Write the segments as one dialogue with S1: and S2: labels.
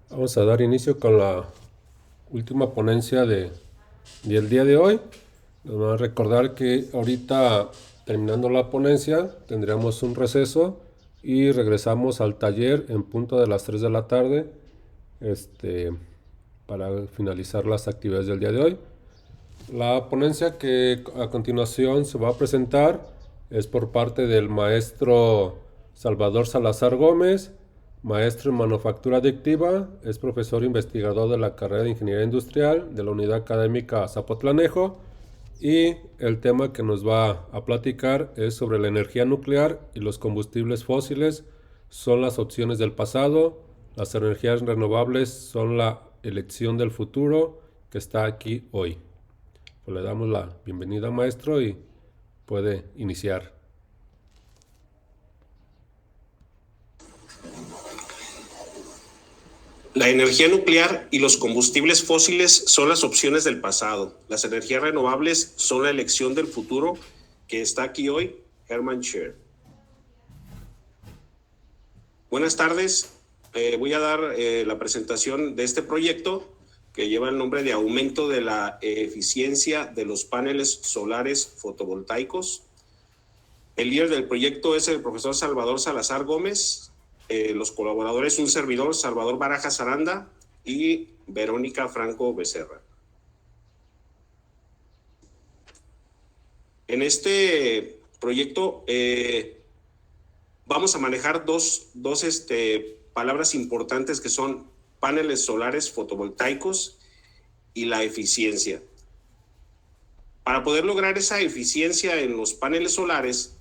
S1: Vamos a dar inicio con la última ponencia del día de hoy. Nos van a recordar que ahorita, terminando la ponencia, tendríamos un receso y regresamos al taller en punto de las 3 de la tarde este, para finalizar las actividades del día de hoy. La ponencia que a continuación se va a presentar es por parte del maestro Salvador Salazar Gómez, maestro en manufactura adictiva, es profesor investigador de la carrera de Ingeniería Industrial de la Unidad Académica Zapotlanejo, y el tema que nos va a platicar es sobre la energía nuclear y los combustibles fósiles son las opciones del pasado, las energías renovables son la elección del futuro que está aquí hoy. Pues le damos la bienvenida, maestro, y puede iniciar.
S2: La energía nuclear y los combustibles fósiles son las opciones del pasado. Las energías renovables son la elección del futuro que está aquí hoy. Hermann Scher. Buenas tardes. Voy a dar la presentación de este proyecto que lleva el nombre de aumento de la eficiencia de los paneles solares fotovoltaicos. El líder del proyecto es el profesor Salvador Salazar Gómez. Los colaboradores, un servidor, Salvador Barajas Aranda y Verónica Franco Becerra. En este proyecto vamos a manejar dos palabras importantes que son paneles solares fotovoltaicos y la eficiencia. Para poder lograr esa eficiencia en los paneles solares,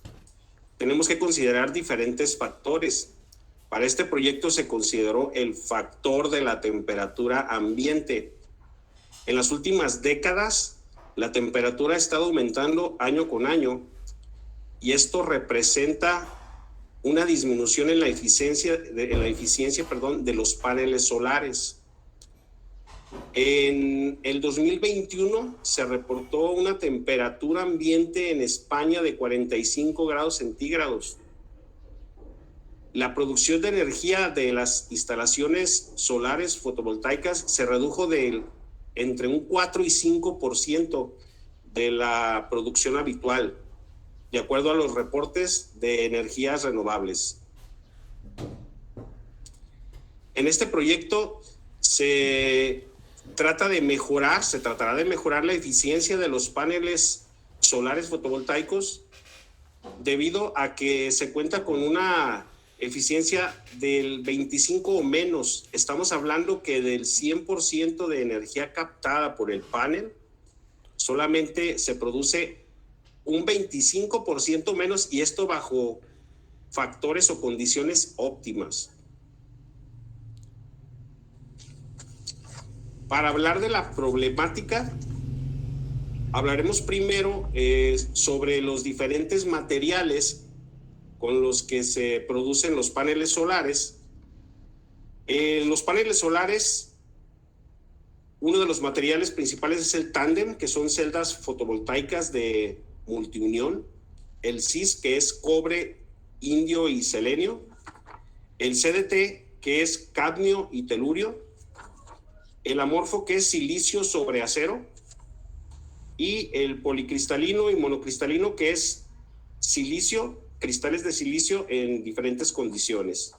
S2: tenemos que considerar diferentes factores. Para este proyecto se consideró el factor de la temperatura ambiente. En las últimas décadas, la temperatura ha estado aumentando año con año y esto representa una disminución en la eficiencia de los paneles solares. En el 2021 se reportó una temperatura ambiente en España de 45 grados centígrados. La producción de energía de las instalaciones solares fotovoltaicas se redujo de entre un 4 y 5% de la producción habitual, de acuerdo a los reportes de energías renovables. En este proyecto se tratará de mejorar la eficiencia de los paneles solares fotovoltaicos debido a que se cuenta con una eficiencia del 25 o menos. Estamos hablando que del 100% de energía captada por el panel, solamente se produce un 25% menos, y esto bajo factores o condiciones óptimas. Para hablar de la problemática, hablaremos primero sobre los diferentes materiales con los que se producen los paneles solares. Los paneles solares, uno de los materiales principales es el tándem, que son celdas fotovoltaicas de multiunión, el cis, que es cobre, indio y selenio, el CDT, que es cadmio y telurio, el amorfo, que es silicio sobre acero, y el policristalino y monocristalino, que es silicio, cristales de silicio en diferentes condiciones.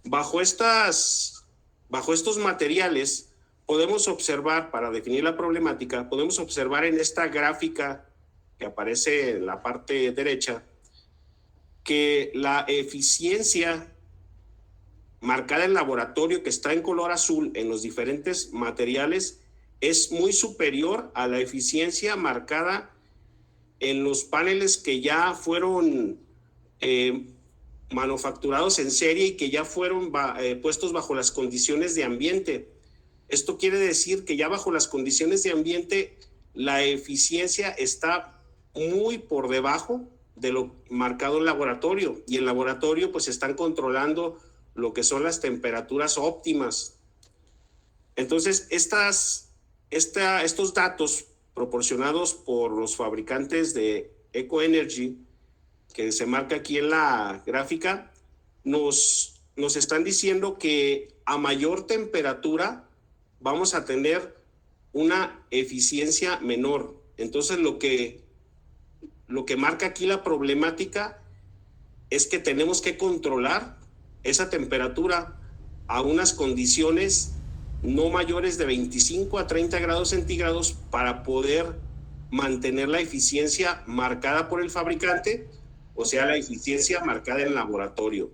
S2: Bajo estos materiales podemos observar, para definir la problemática, podemos observar en esta gráfica que aparece en la parte derecha, que la eficiencia marcada en laboratorio, que está en color azul en los diferentes materiales, es muy superior a la eficiencia marcada en los paneles que ya fueron manufacturados en serie y que ya fueron puestos bajo las condiciones de ambiente. Esto quiere decir que ya bajo las condiciones de ambiente la eficiencia está muy por debajo de lo marcado en laboratorio, y en laboratorio pues están controlando lo que son las temperaturas óptimas. Entonces estos datos proporcionados por los fabricantes de Eco Energy, que se marca aquí en la gráfica, nos nos están diciendo que a mayor temperatura vamos a tener una eficiencia menor. Entonces lo que marca aquí la problemática es que tenemos que controlar esa temperatura a unas condiciones no mayores de 25 a 30 grados centígrados para poder mantener la eficiencia marcada por el fabricante, o sea, la eficiencia marcada en laboratorio.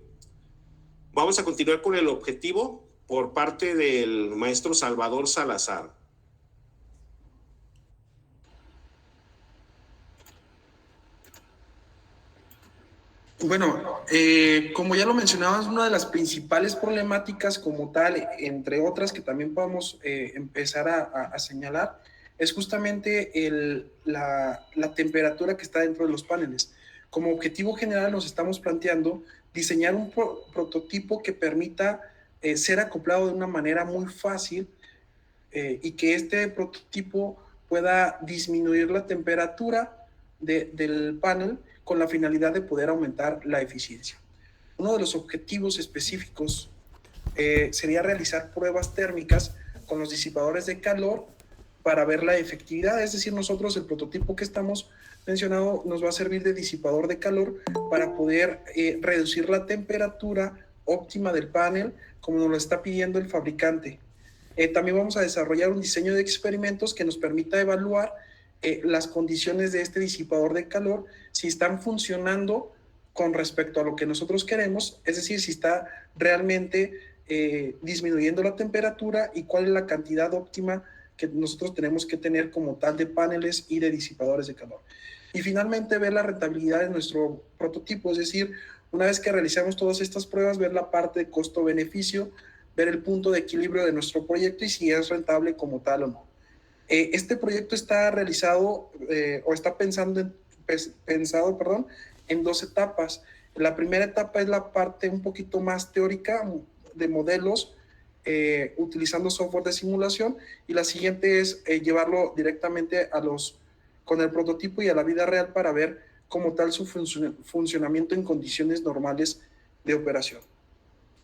S2: Vamos a continuar con el objetivo por parte del maestro Salvador Salazar.
S3: Bueno, como ya lo mencionabas, una de las principales problemáticas como tal, entre otras que también podemos empezar a señalar, es justamente la temperatura que está dentro de los paneles. Como objetivo general nos estamos planteando diseñar un prototipo que permita ser acoplado de una manera muy fácil y que este prototipo pueda disminuir la temperatura del panel con la finalidad de poder aumentar la eficiencia. Uno de los objetivos específicos sería realizar pruebas térmicas con los disipadores de calor para ver la efectividad, es decir, nosotros el prototipo que estamos mencionando nos va a servir de disipador de calor para poder reducir la temperatura óptima del panel como nos lo está pidiendo el fabricante. También vamos a desarrollar un diseño de experimentos que nos permita evaluar las condiciones de este disipador de calor, si están funcionando con respecto a lo que nosotros queremos, es decir, si está realmente disminuyendo la temperatura y cuál es la cantidad óptima que nosotros tenemos que tener como tal de paneles y de disipadores de calor. Y finalmente ver la rentabilidad de nuestro prototipo, es decir, una vez que realizamos todas estas pruebas, ver la parte de costo-beneficio, ver el punto de equilibrio de nuestro proyecto y si es rentable como tal o no. Este proyecto está realizado o está pensado en dos etapas. La primera etapa es la parte un poquito más teórica de modelos utilizando software de simulación y la siguiente es llevarlo directamente con el prototipo y a la vida real para ver como tal su funcionamiento en condiciones normales de operación.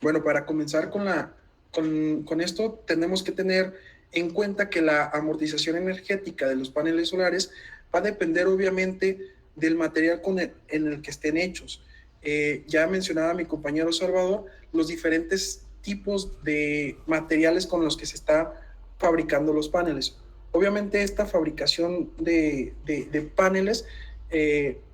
S3: Bueno, para comenzar con esto tenemos que tener en cuenta que la amortización energética de los paneles solares va a depender obviamente del material en el que estén hechos. Ya mencionaba mi compañero Salvador los diferentes tipos de materiales con los que se está fabricando los paneles. Obviamente esta fabricación de paneles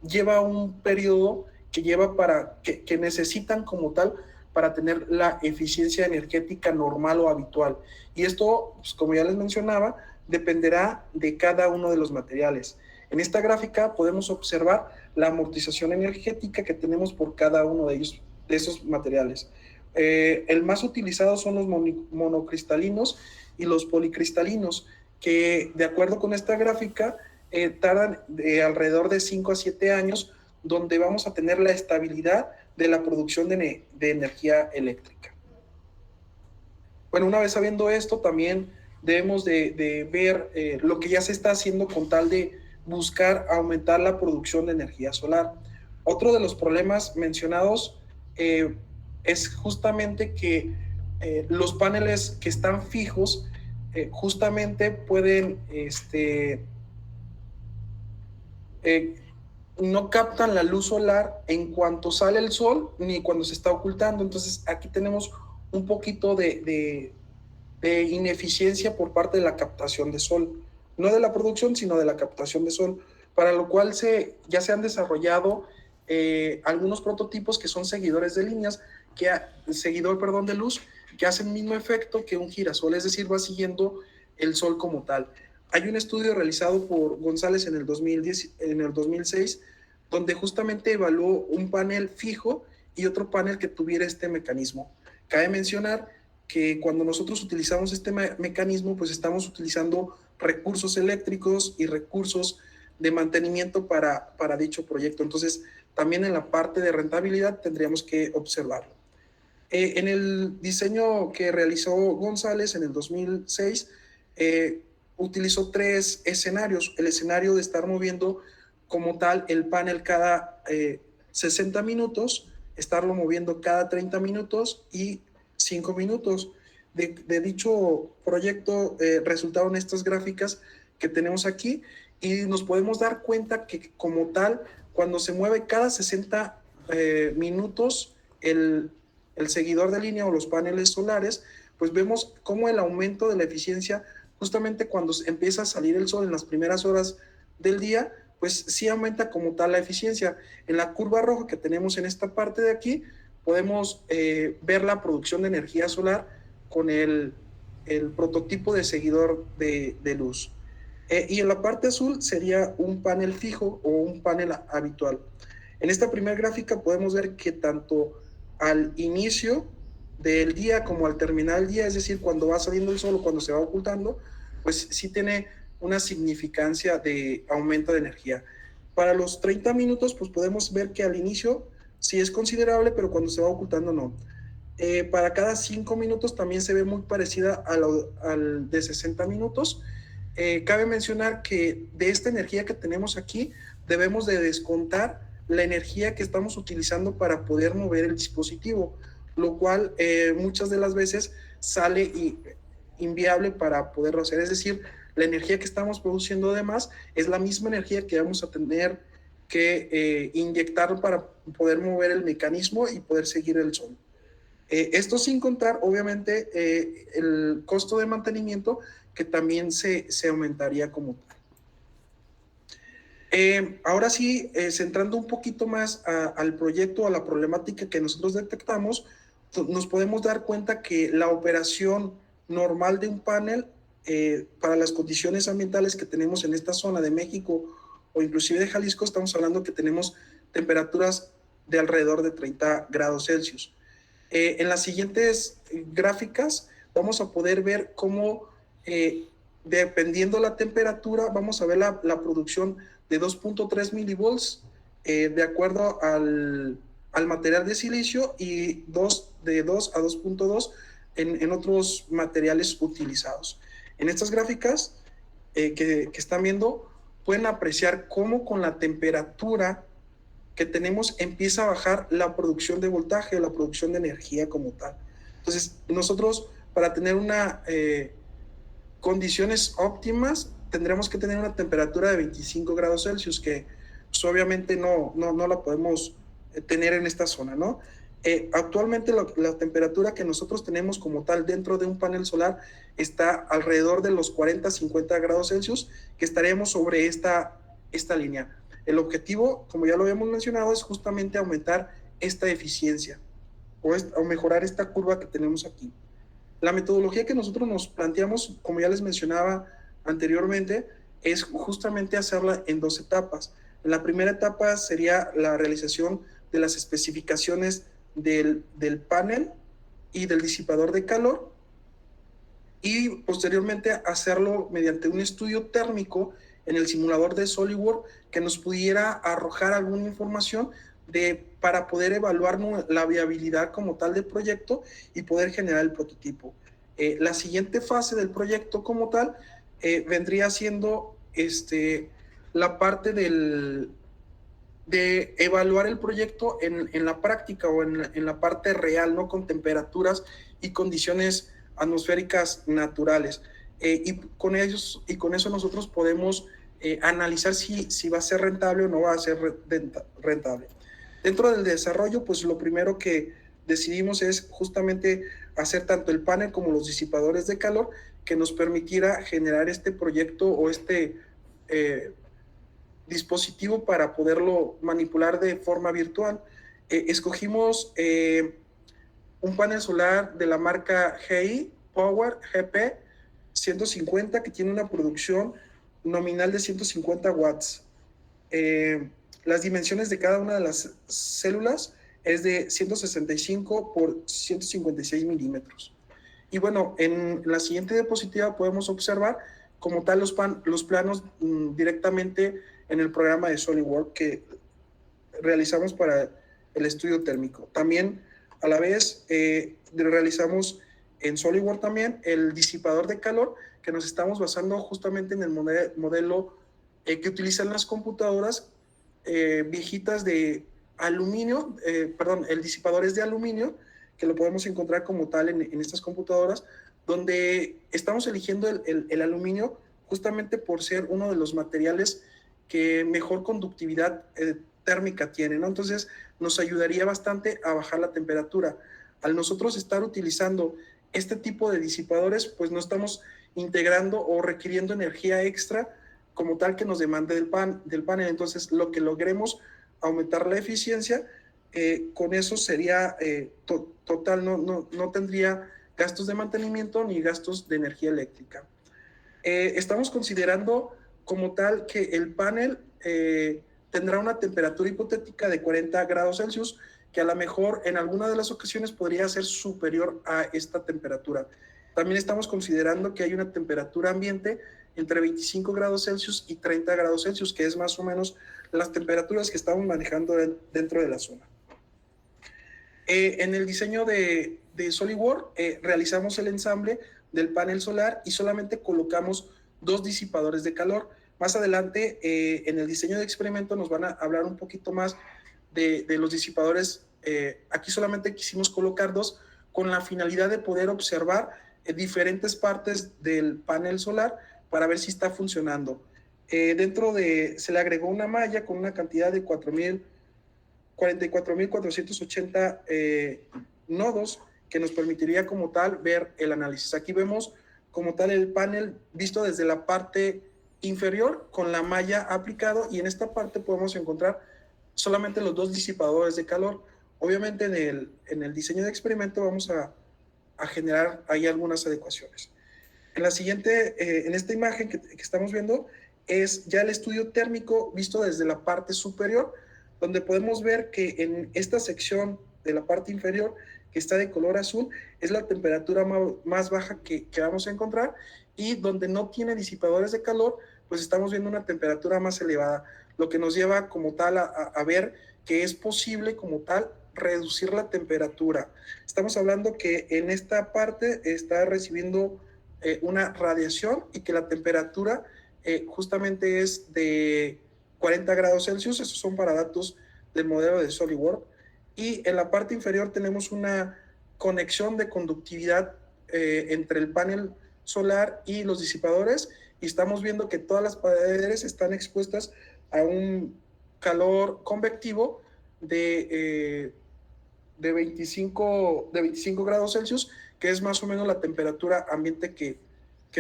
S3: lleva un periodo que necesitan como tal para tener la eficiencia energética normal o habitual. Y esto, pues, como ya les mencionaba, dependerá de cada uno de los materiales. En esta gráfica podemos observar la amortización energética que tenemos por cada uno de ellos, de esos materiales. El más utilizado son los monocristalinos y los policristalinos, que de acuerdo con esta gráfica tardan alrededor de 5 a 7 años, donde vamos a tener la estabilidad de la producción de energía eléctrica. Bueno, una vez sabiendo esto, también debemos de ver lo que ya se está haciendo con tal de buscar aumentar la producción de energía solar. Otro de los problemas mencionados es justamente que los paneles que están fijos justamente pueden no captan la luz solar en cuanto sale el sol ni cuando se está ocultando. Entonces aquí tenemos un poquito de ineficiencia por parte de la captación de sol, no de la producción sino de la captación de sol, para lo cual ya se han desarrollado algunos prototipos que son seguidores de líneas, de luz, que hacen el mismo efecto que un girasol, es decir, va siguiendo el sol como tal. Hay un estudio realizado por González en el 2006, donde justamente evaluó un panel fijo y otro panel que tuviera este mecanismo. Cabe mencionar que cuando nosotros utilizamos este mecanismo, pues estamos utilizando recursos eléctricos y recursos de mantenimiento para dicho proyecto. Entonces, también en la parte de rentabilidad tendríamos que observarlo. En el diseño que realizó González en el 2006, utilizó 3 escenarios. El escenario de estar moviendo como tal el panel cada 60 minutos, estarlo moviendo cada 30 minutos y 5 minutos. De dicho proyecto resultaron estas gráficas que tenemos aquí y nos podemos dar cuenta que como tal, cuando se mueve cada 60 minutos el seguidor de línea o los paneles solares, pues vemos cómo el aumento de la eficiencia, justamente cuando empieza a salir el sol en las primeras horas del día, pues sí aumenta como tal la eficiencia. En la curva roja que tenemos en esta parte de aquí, podemos ver la producción de energía solar con el prototipo de seguidor de luz. Y en la parte azul sería un panel fijo o un panel habitual. En esta primera gráfica podemos ver que tanto al inicio del día como al terminar el día, es decir, cuando va saliendo el sol o cuando se va ocultando, pues sí tiene una significancia de aumento de energía. Para los 30 minutos, pues podemos ver que al inicio sí es considerable, pero cuando se va ocultando no. Para cada 5 minutos también se ve muy parecida al de 60 minutos. Cabe mencionar que de esta energía que tenemos aquí, debemos de descontar la energía que estamos utilizando para poder mover el dispositivo, lo cual muchas de las veces sale inviable para poderlo hacer. Es decir, la energía que estamos produciendo además es la misma energía que vamos a tener que inyectar para poder mover el mecanismo y poder seguir el sol. Esto sin contar, obviamente, el costo de mantenimiento que también se aumentaría como tal. Ahora sí, centrando un poquito más al proyecto, a la problemática que nosotros detectamos, nos podemos dar cuenta que la operación normal de un panel para las condiciones ambientales que tenemos en esta zona de México o inclusive de Jalisco, estamos hablando que tenemos temperaturas de alrededor de 30 grados Celsius. En las siguientes gráficas vamos a poder ver cómo, dependiendo la temperatura, vamos a ver la producción de 2.3 milivolts de acuerdo al material de silicio y de 2 a 2.2 en otros materiales utilizados. En estas gráficas que están viendo, pueden apreciar cómo con la temperatura que tenemos empieza a bajar la producción de voltaje, la producción de energía como tal. Entonces, nosotros para tener condiciones óptimas tendremos que tener una temperatura de 25 grados Celsius, que pues, obviamente no la podemos tener en esta zona, ¿no? Actualmente la temperatura que nosotros tenemos como tal dentro de un panel solar está alrededor de los 40-50 grados Celsius, que estaremos sobre esta línea. El objetivo, como ya lo habíamos mencionado, es justamente aumentar esta eficiencia o mejorar esta curva que tenemos aquí. La metodología que nosotros nos planteamos, como ya les mencionaba anteriormente, es justamente hacerla en 2 etapas. En la primera etapa sería la realización de las especificaciones del panel y del disipador de calor, y posteriormente hacerlo mediante un estudio térmico en el simulador de SolidWorks que nos pudiera arrojar alguna información para poder evaluar la viabilidad como tal del proyecto y poder generar el prototipo. La siguiente fase del proyecto como tal vendría siendo la parte de evaluar el proyecto en la práctica o en la parte real, ¿no? Con temperaturas y condiciones atmosféricas naturales. Y con eso nosotros podemos analizar si va a ser rentable o no va a ser rentable. Dentro del desarrollo, pues lo primero que decidimos es justamente hacer tanto el panel como los disipadores de calor que nos permitiera generar este proyecto o dispositivo para poderlo manipular de forma virtual. Escogimos un panel solar de la marca GE Power GP 150 que tiene una producción nominal de 150 watts. Las dimensiones de cada una de las células es de 165 por 156 milímetros. Y bueno, en la siguiente diapositiva podemos observar como tal los planos directamente en el programa de SolidWorks que realizamos para el estudio térmico. También a la vez realizamos en SolidWorks también el disipador de calor, que nos estamos basando justamente en el modelo que utilizan las computadoras viejitas de aluminio, el disipador es de aluminio, que lo podemos encontrar como tal en estas computadoras, donde estamos eligiendo el aluminio justamente por ser uno de los materiales que mejor conductividad térmica tiene, ¿no? Entonces nos ayudaría bastante a bajar la temperatura. Al nosotros estar utilizando este tipo de disipadores, pues no estamos integrando o requiriendo energía extra como tal que nos demande del panel. Entonces lo que logremos aumentar la eficiencia, con eso sería total, no tendría gastos de mantenimiento ni gastos de energía eléctrica. Estamos considerando como tal que el panel tendrá una temperatura hipotética de 40 grados Celsius, que a lo mejor en alguna de las ocasiones podría ser superior a esta temperatura. También estamos considerando que hay una temperatura ambiente entre 25 grados Celsius y 30 grados Celsius, que es más o menos las temperaturas que estamos manejando dentro de la zona. En el diseño de SolidWorks realizamos el ensamble del panel solar y solamente colocamos 2 disipadores de calor. Más adelante, en el diseño de experimento, nos van a hablar un poquito más de los disipadores. Aquí solamente quisimos colocar 2 con la finalidad de poder observar diferentes partes del panel solar para ver si está funcionando. Se le agregó una malla con una cantidad de 44.480 nodos que nos permitiría como tal ver el análisis. Aquí vemos como tal el panel visto desde la parte inferior con la malla aplicado, y en esta parte podemos encontrar solamente los 2 disipadores de calor. Obviamente en el diseño de experimento vamos a generar ahí algunas adecuaciones. En la siguiente, en esta imagen que estamos viendo, es ya el estudio térmico visto desde la parte superior, donde podemos ver que en esta sección de la parte inferior, que está de color azul, es la temperatura más baja que vamos a encontrar, y donde no tiene disipadores de calor, pues estamos viendo una temperatura más elevada, lo que nos lleva como tal a ver que es posible como tal reducir la temperatura. Estamos hablando que en esta parte está recibiendo una radiación, y que la temperatura justamente es de 40 grados Celsius. Esos son para datos del modelo de SolidWorks. Y en la parte inferior tenemos una conexión de conductividad entre el panel solar y los disipadores, y estamos viendo que todas las paredes están expuestas a un calor convectivo de 25 grados Celsius, que es más o menos la temperatura ambiente que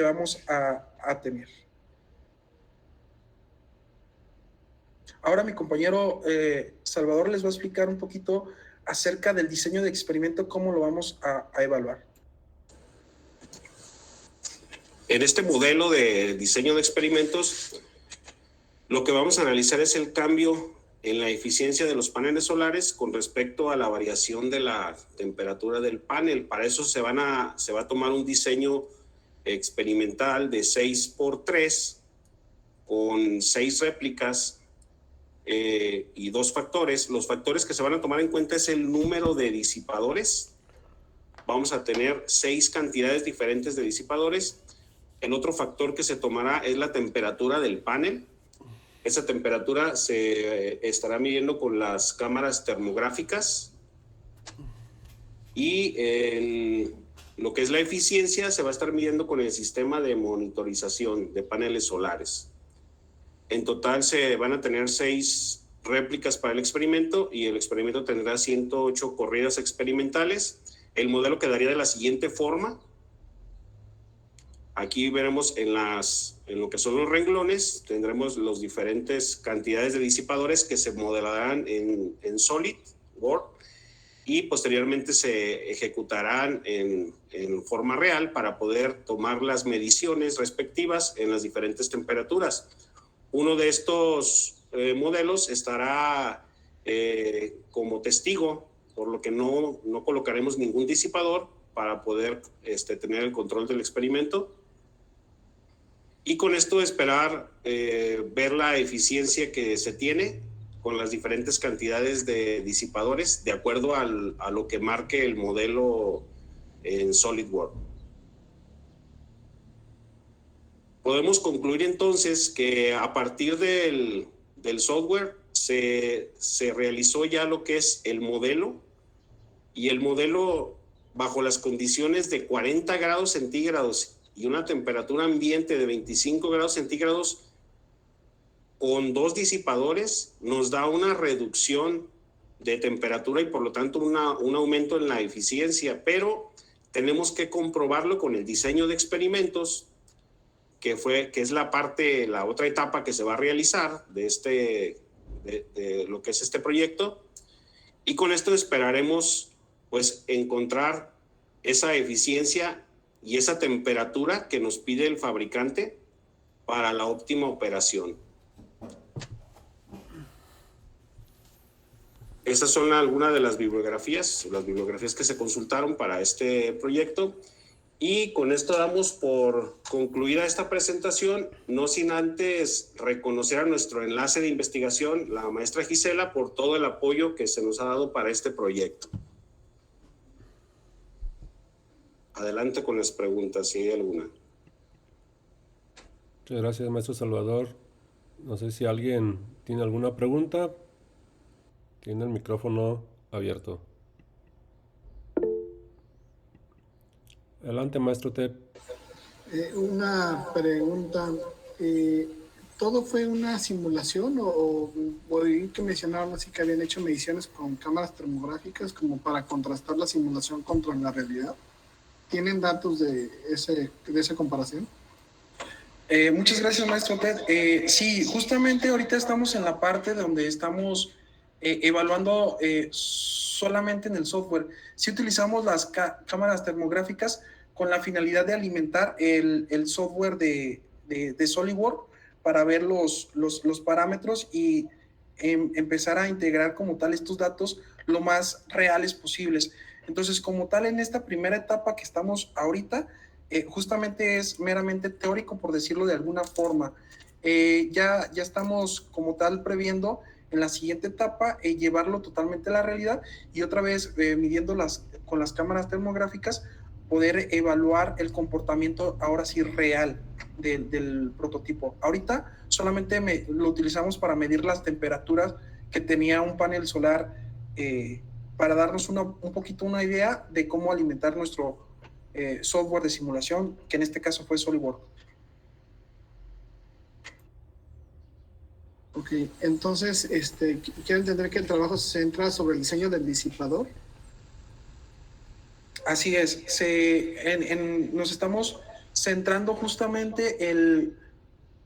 S3: vamos a tener. Ahora mi compañero Salvador les va a explicar un poquito acerca del diseño de experimento, cómo lo vamos a evaluar.
S2: En este modelo de diseño de experimentos, lo que vamos a analizar es el cambio en la eficiencia de los paneles solares con respecto a la variación de la temperatura del panel. Para eso se va a tomar un diseño experimental de 6x3 con 6 réplicas y 2 factores. Los factores que se van a tomar en cuenta es el número de disipadores. Vamos a tener 6 cantidades diferentes de disipadores. El otro factor que se tomará es la temperatura del panel. Esa temperatura se estará midiendo con las cámaras termográficas, y lo que es la eficiencia se va a estar midiendo con el sistema de monitorización de paneles solares. En total se van a tener 6 réplicas para el experimento, y el experimento tendrá 108 corridas experimentales. El modelo quedaría de la siguiente forma. Aquí veremos en lo que son los renglones, tendremos las diferentes cantidades de disipadores que se modelarán en SolidWorks, y posteriormente se ejecutarán en forma real para poder tomar las mediciones respectivas en las diferentes temperaturas. Uno de estos modelos estará como testigo, por lo que no colocaremos ningún disipador para poder tener el control del experimento. Y con esto esperar ver la eficiencia que se tiene con las diferentes cantidades de disipadores de acuerdo a lo que marque el modelo en SolidWorks. Podemos concluir entonces que a partir del software se realizó ya lo que es el modelo, y el modelo bajo las condiciones de 40 grados centígrados y una temperatura ambiente de 25 grados centígrados con 2 disipadores nos da una reducción de temperatura y por lo tanto un aumento en la eficiencia, pero tenemos que comprobarlo con el diseño de experimentos, que es la otra etapa que se va a realizar de lo que es este proyecto, y con esto esperaremos pues encontrar esa eficiencia y esa temperatura que nos pide el fabricante para la óptima operación. Esas son algunas de las bibliografías que se consultaron para este proyecto. Y con esto damos por concluida esta presentación, no sin antes reconocer a nuestro enlace de investigación, la maestra Gisela, por todo el apoyo que se nos ha dado para este proyecto. Adelante con las preguntas, si hay alguna.
S1: Muchas gracias, maestro Salvador. No sé si alguien tiene alguna pregunta. Tiene el micrófono abierto. Adelante, maestro Tep.
S4: Una pregunta. ¿Todo fue una simulación o oí que mencionaron así que habían hecho mediciones con cámaras termográficas como para contrastar la simulación contra la realidad? ¿Tienen datos de esa comparación?
S3: Muchas gracias, maestro Ted. Sí, justamente ahorita estamos en la parte donde estamos evaluando solamente en el software. Sí utilizamos las cámaras termográficas con la finalidad de alimentar el software de SolidWorks para ver los parámetros y empezar a integrar como tal estos datos lo más reales posibles. Entonces, como tal, en esta primera etapa que estamos ahorita, justamente es meramente teórico, por decirlo de alguna forma. Ya estamos como tal previendo en la siguiente etapa llevarlo totalmente a la realidad y otra vez midiendo con las cámaras termográficas poder evaluar el comportamiento ahora sí real del prototipo. Ahorita solamente lo utilizamos para medir las temperaturas que tenía un panel solar para darnos un poquito una idea de cómo alimentar nuestro software de simulación, que en este caso fue SolidWorks.
S4: Ok, entonces quiero entender que el trabajo se centra sobre el diseño del disipador.
S3: Así es, nos estamos centrando justamente en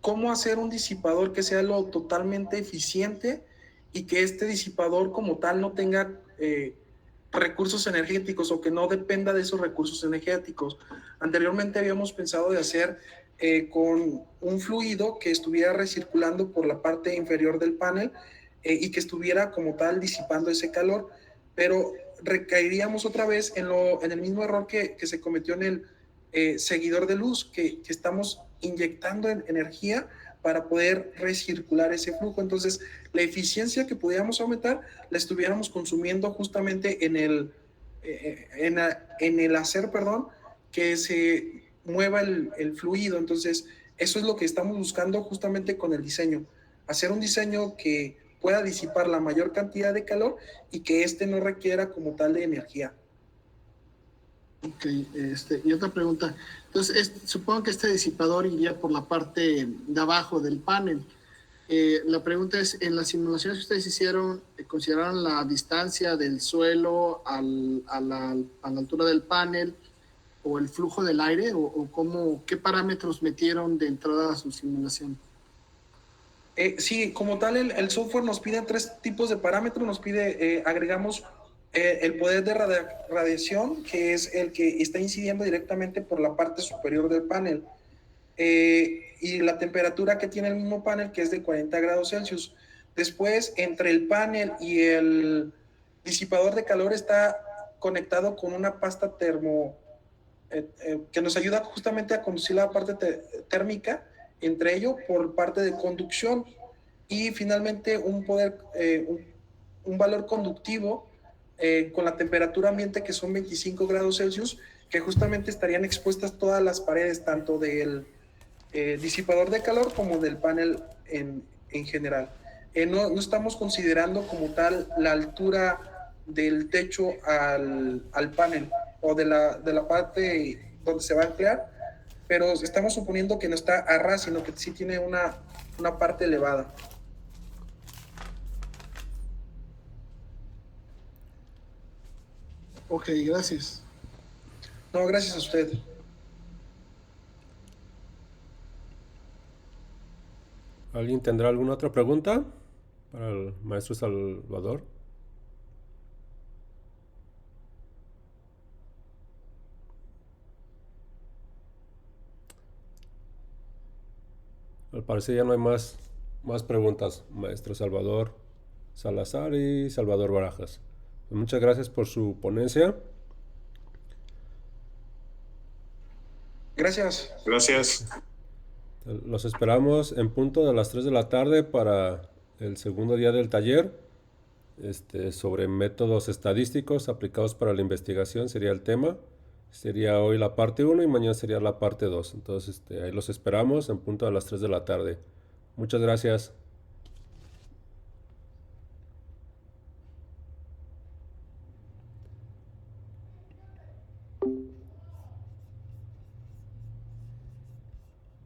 S3: cómo hacer un disipador que sea lo totalmente eficiente y que este disipador como tal no tenga recursos energéticos o que no dependa de esos recursos energéticos. Anteriormente habíamos pensado de hacer con un fluido que estuviera recirculando por la parte inferior del panel y que estuviera como tal disipando ese calor, pero recaeríamos otra vez en el mismo error que se cometió en el seguidor de luz, que estamos inyectando energía para poder recircular ese flujo. Entonces, la eficiencia que pudiéramos aumentar la estuviéramos consumiendo justamente en el hacer, que se mueva el fluido. Entonces, eso es lo que estamos buscando justamente con el diseño. Hacer un diseño que pueda disipar la mayor cantidad de calor y que no requiera como tal de energía.
S4: Ok, y otra pregunta. Entonces, supongo que este disipador iría por la parte de abajo del panel. La pregunta es, en las simulaciones que ustedes hicieron, ¿consideraron la distancia del suelo a la altura del panel o el flujo del aire? ¿O qué parámetros metieron de entrada a su simulación?
S3: Sí, como tal, el software nos pide 3 tipos de parámetros. Nos pide, agregamos el poder de radiación, que es el que está incidiendo directamente por la parte superior del panel. Y la temperatura que tiene el mismo panel, que es de 40 grados Celsius. Después, entre el panel y el disipador de calor está conectado con una pasta que nos ayuda justamente a conducir la parte térmica, entre ello por parte de conducción, y finalmente un valor conductivo con la temperatura ambiente, que son 25 grados Celsius, que justamente estarían expuestas todas las paredes, tanto del disipador de calor como del panel en general. No estamos considerando como tal la altura del techo al panel o de la parte donde se va a emplear, pero estamos suponiendo que no está a ras, sino que sí tiene una parte elevada.
S4: Ok, gracias.
S3: No, gracias a usted.
S1: ¿Alguien tendrá alguna otra pregunta para el maestro Salvador? Al parecer ya no hay más preguntas, maestro Salvador Salazar y Salvador Barajas. Pues muchas gracias por su ponencia.
S3: Gracias.
S2: Gracias.
S1: Los esperamos en punto de las 3 de la tarde para el segundo día del taller. Sobre métodos estadísticos aplicados para la investigación sería el tema. Sería hoy la parte 1 y mañana sería la parte 2. Entonces ahí los esperamos en punto de las 3 de la tarde. Muchas gracias.